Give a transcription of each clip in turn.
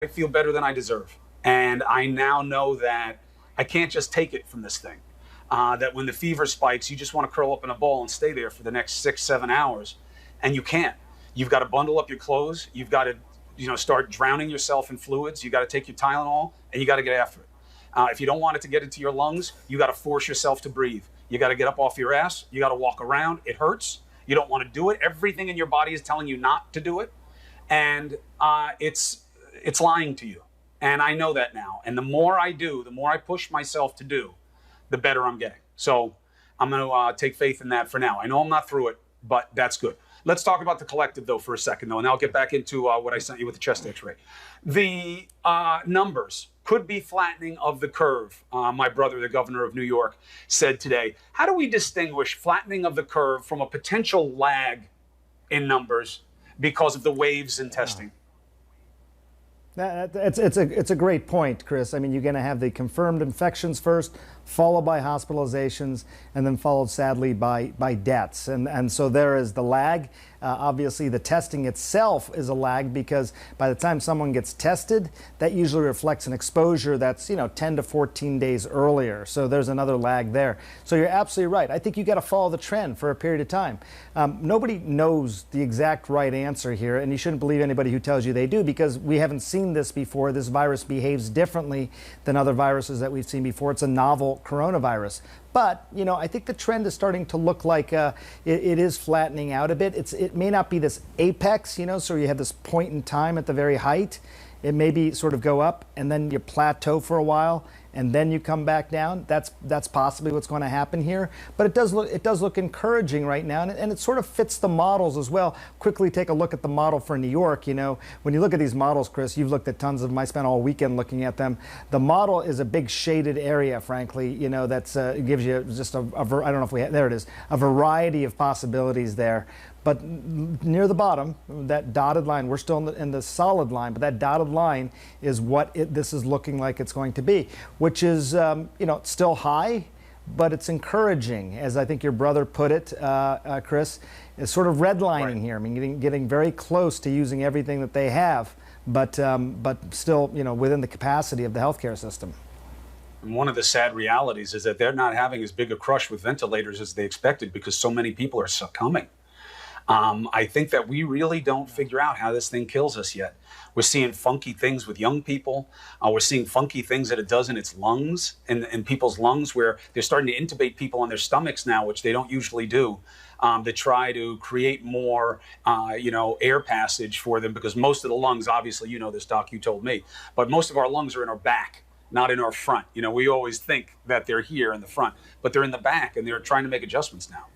feel better than I deserve. And I now know that I can't just take it from this thing. That when the fever spikes, you just want to curl up in a ball and stay there for the next 6, 7 hours. And you can't. You've got to bundle up your clothes. You've got to, start drowning yourself in fluids. You got to take your Tylenol and you got to get after it. If you don't want it to get into your lungs, you got to force yourself to breathe. You got to get up off your ass. You got to walk around. It hurts. You don't want to do it. Everything in your body is telling you not to do it. And it's lying to you. And I know that now. And the more I do, the more I push myself to do, the better I'm getting. So I'm going to take faith in that for now. I know I'm not through it, but that's good. Let's talk about the collective, though, for a second, though, and I'll get back into what I sent you with the chest x-ray. The numbers could be flattening of the curve. My brother, the governor of New York, said today. How do we distinguish flattening of the curve from a potential lag in numbers because of the waves in testing? It's a great point, Chris. I mean, you're going to have the confirmed infections first, followed by hospitalizations, and then followed, sadly, by deaths. And so there is the lag. Obviously, the testing itself is a lag because by the time someone gets tested, that usually reflects an exposure that's 10 to 14 days earlier. So there's another lag there. So you're absolutely right. I think you got to follow the trend for a period of time. Nobody knows the exact right answer here, and you shouldn't believe anybody who tells you they do because we haven't seen this before. This virus behaves differently than other viruses that we've seen before. It's a novel coronavirus. But, I think the trend is starting to look like it is flattening out a bit. It may not be this apex, so you have this point in time at the very height. It may be sort of go up and then you plateau for a while and then you come back down. That's possibly what's going to happen here. But it does look encouraging right now, and it sort of fits the models as well. Quickly take a look at the model for New York. When you look at these models, Chris, you've looked at tons of them. I spent all weekend looking at them. The model is a big shaded area, frankly. That's gives you just I don't know if we have, there it is, a variety of possibilities there. But near the bottom, that dotted line, we're still in the solid line, but that dotted line is what this is looking like it's going to be, which is, still high, but it's encouraging, as I think your brother put it, Chris, is sort of redlining here. I mean, getting very close to using everything that they have, but still, within the capacity of the healthcare system. And one of the sad realities is that they're not having as big a crush with ventilators as they expected because so many people are succumbing. I think that we really don't figure out how this thing kills us yet. We're seeing funky things with young people. We're seeing funky things that it does in its lungs, in people's lungs, where they're starting to intubate people on their stomachs now, which they don't usually do, to try to create more, air passage for them, because most of the lungs, obviously, this, Doc, you told me, but most of our lungs are in our back, not in our front. We always think that they're here in the front, but they're in the back, and they're trying to make adjustments now.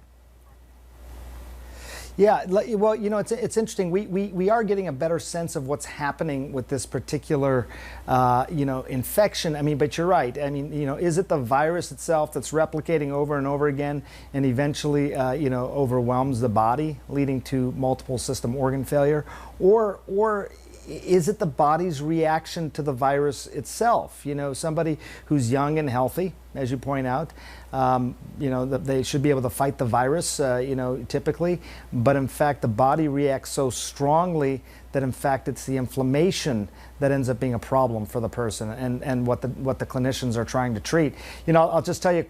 Yeah, well, it's interesting. We are getting a better sense of what's happening with this particular, infection. I mean, but you're right. I mean, is it the virus itself that's replicating over and over again and eventually, overwhelms the body, leading to multiple system organ failure, or is it the body's reaction to the virus itself? Somebody who's young and healthy, as you point out, they should be able to fight the virus, typically. But in fact, the body reacts so strongly that in fact it's the inflammation that ends up being a problem for the person and what the clinicians are trying to treat. I'll just tell you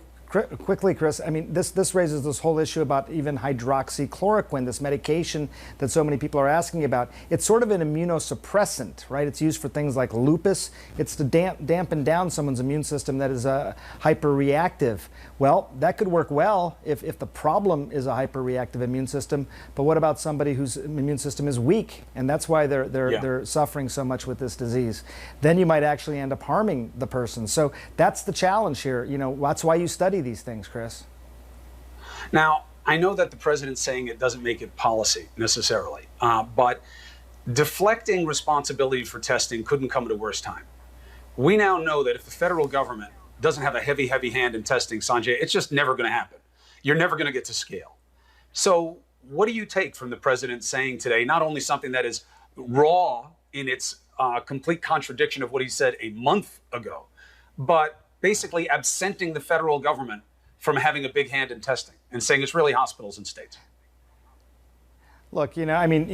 quickly, Chris, I mean, this raises this whole issue about even hydroxychloroquine, this medication that so many people are asking about. It's sort of an immunosuppressant, right? It's used for things like lupus. It's to dampen down someone's immune system that is hyperreactive. Well, that could work well if the problem is a hyperreactive immune system. But what about somebody whose immune system is weak? And that's why they're suffering so much with this disease. Then you might actually end up harming the person. So that's the challenge here. That's why you study these things, Chris. Now, I know that the president's saying it doesn't make it policy necessarily, but deflecting responsibility for testing couldn't come at a worse time. We now know that if the federal government doesn't have a heavy hand in testing, Sanjay, it's just never going to happen. You're never going to get to scale. So what do you take from the president saying today, not only something that is raw in its complete contradiction of what he said a month ago, but basically absenting the federal government from having a big hand in testing and saying it's really hospitals and states? Look, I mean,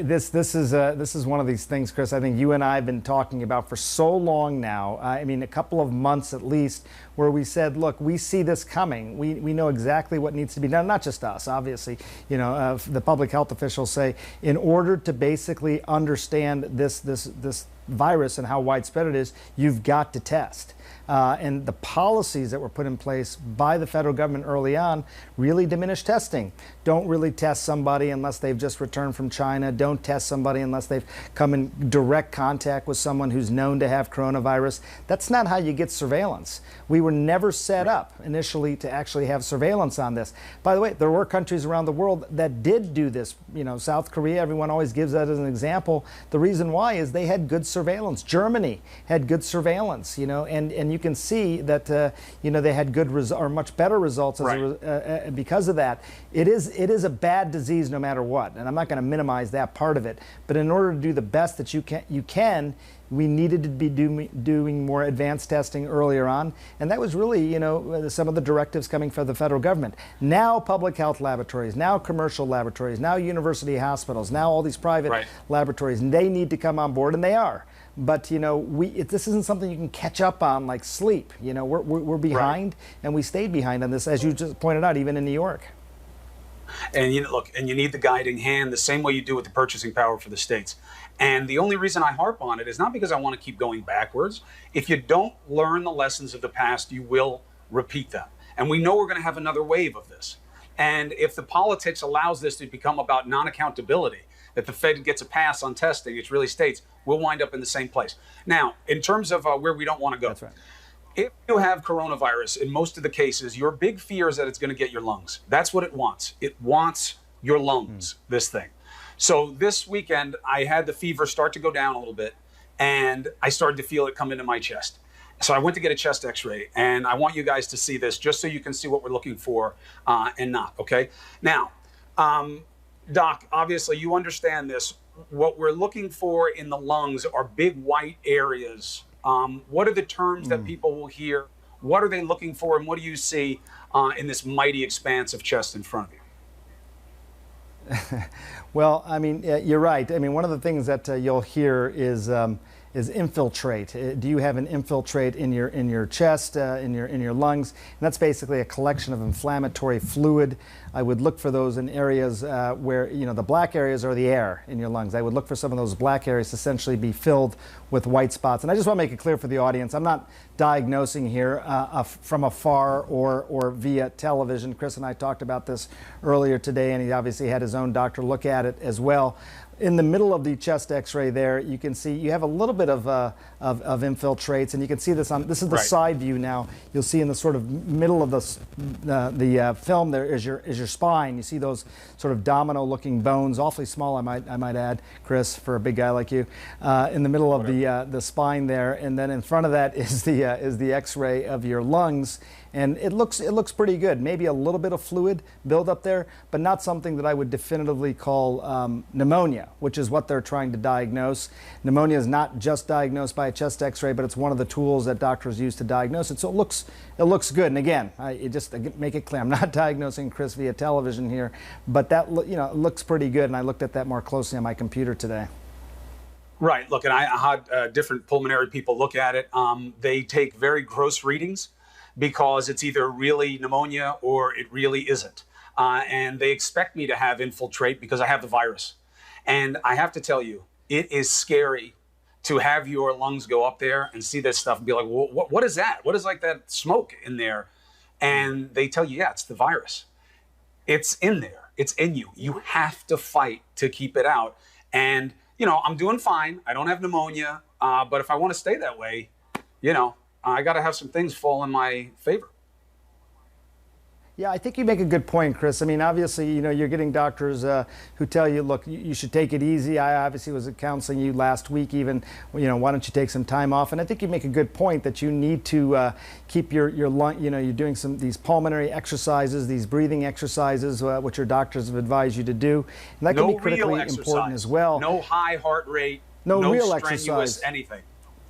this is one of these things, Chris. I think you and I have been talking about for so long now. I mean, a couple of months at least, where we said, look, we see this coming. We know exactly what needs to be done. Not just us, obviously. The public health officials say, in order to basically understand this virus and how widespread it is, you've got to test. And the policies that were put in place by the federal government early on really diminished testing. Don't really test somebody unless they've just returned from China. Don't test somebody unless they've come in direct contact with someone who's known to have coronavirus. That's not how you get surveillance. We were never set up initially to actually have surveillance on this. By the way, there were countries around the world that did do this. South Korea, everyone always gives that as an example. The reason why is they had good surveillance. Germany had good surveillance, and you can see that they had good or much better results because of that. It is a bad disease no matter what, and I'm not going to minimize that part of it. But in order to do the best that you can, we needed to be doing more advanced testing earlier on, and that was really some of the directives coming from the federal government. Now public health laboratories, now commercial laboratories, now university hospitals, now all these private laboratories, and they need to come on board, and they are. But this isn't something you can catch up on like sleep. We're behind, and we stayed behind on this, as you just pointed out, even in New York. And you need the guiding hand the same way you do with the purchasing power for the states. And the only reason I harp on it is not because I want to keep going backwards. If you don't learn the lessons of the past, you will repeat them. And we know we're going to have another wave of this. And if the politics allows this to become about non-accountability, that the Fed gets a pass on testing, it's really states, we'll wind up in the same place. Now, in terms of where we don't want to go. That's right. If you have coronavirus, in most of the cases, your big fear is that it's going to get your lungs. That's what it wants. It wants your lungs, this thing. So this weekend, I had the fever start to go down a little bit, and I started to feel it come into my chest. So I went to get a chest x-ray, and I want you guys to see this just so you can see what we're looking for and not, okay? Now, Doc, obviously you understand this. What we're looking for in the lungs are big white areas. What are the terms that people will hear? What are they looking for? And what do you see in this mighty expanse of chest in front of you? Well, I mean, you're right. I mean, one of the things that you'll hear is infiltrate. Do you have an infiltrate in your chest, in your lungs? And that's basically a collection of inflammatory fluid. I would look for those in areas where the black areas are the air in your lungs. I would look for some of those black areas to essentially be filled with white spots. And I just want to make it clear for the audience, I'm not diagnosing here from afar or via television. Chris and I talked about this earlier today, and he obviously had his own doctor look at it as well. In the middle of the chest x-ray there, you can see you have a little bit of infiltrates, and you can see this on, this is the side view now. You'll see in the sort of middle of the film there is your spine. You see those sort of domino-looking bones, awfully small, I might add, Chris, for a big guy like you, in the middle of the spine there, and then in front of that is the x-ray of your lungs. And it looks pretty good. Maybe a little bit of fluid build up there, but not something that I would definitively call pneumonia, which is what they're trying to diagnose. Pneumonia is not just diagnosed by a chest x-ray, but it's one of the tools that doctors use to diagnose it. So it looks good. And again, just make it clear, I'm not diagnosing Chris via television here, but that it looks pretty good. And I looked at that more closely on my computer today. Right. Look, and I had different pulmonary people look at it. They take very gross readings, because it's either really pneumonia or it really isn't. And they expect me to have infiltrate because I have the virus. And I have to tell you, it is scary to have your lungs go up there and see this stuff and be like, well, what is that? What is like that smoke in there? And they tell you, yeah, it's the virus. It's in there. It's in you. You have to fight to keep it out. And, I'm doing fine. I don't have pneumonia. But if I want to stay that way, I got to have some things fall in my favor. Yeah, I think you make a good point, Chris. I mean, obviously, you're getting doctors who tell you, look, you should take it easy. I obviously was counseling you last week even, why don't you take some time off? And I think you make a good point that you need to keep your lung, you're doing these pulmonary exercises, these breathing exercises, which your doctors have advised you to do. And that can be critically important as well. No high heart rate, no real strenuous exercise. Anything.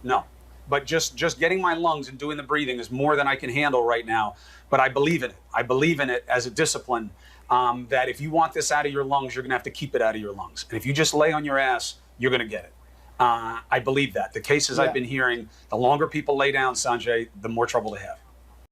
No. but just getting my lungs and doing the breathing is more than I can handle right now. But I believe in it. I believe in it as a discipline, that if you want this out of your lungs, you're going to have to keep it out of your lungs. And if you just lay on your ass, you're going to get it. I believe that. The cases I've been hearing, the longer people lay down, Sanjay, the more trouble they have.